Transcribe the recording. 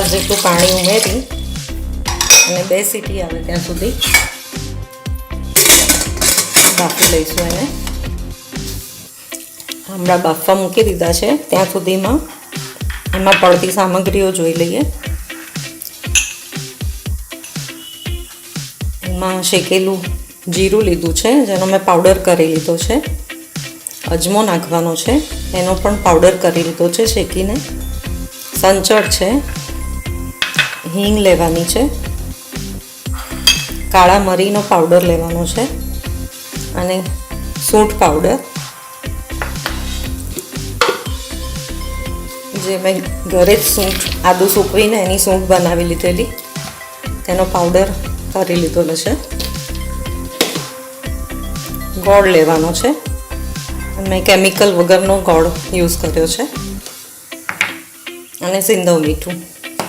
Glass જેટલું પાણી ઉમેરી અને 2 સીટી આવે ત્યાં સુધી બાફી લઈશું એને. હમણાં બાફવા મૂકી દીધા છે. ત્યાં સુધીમાં એમાં પડતી સામગ્રીઓ જોઈ લઈએ. એમાં શેકેલું જીરું લીધું છે, જેનો મેં પાવડર કરી લીધો છે. અજમો નાખવાનો છે, એનો પણ પાવડર કરી લીધો છે શેકીને. સંચળ છે, હિંગ લેવાની છે, કાળા મરીનો પાવડર લેવાનો છે અને સૂંઠ પાવડર, જે મેં ઘરે જ સૂંઠ આદું સૂકવીને એની સૂંઠ બનાવી લીધેલી, તેનો પાવડર કરી લીધેલો છે. ગોળ લેવાનો છે, મેં કેમિકલ વગરનો ગોળ યુઝ કર્યો છે, અને સિંધવ મીઠું.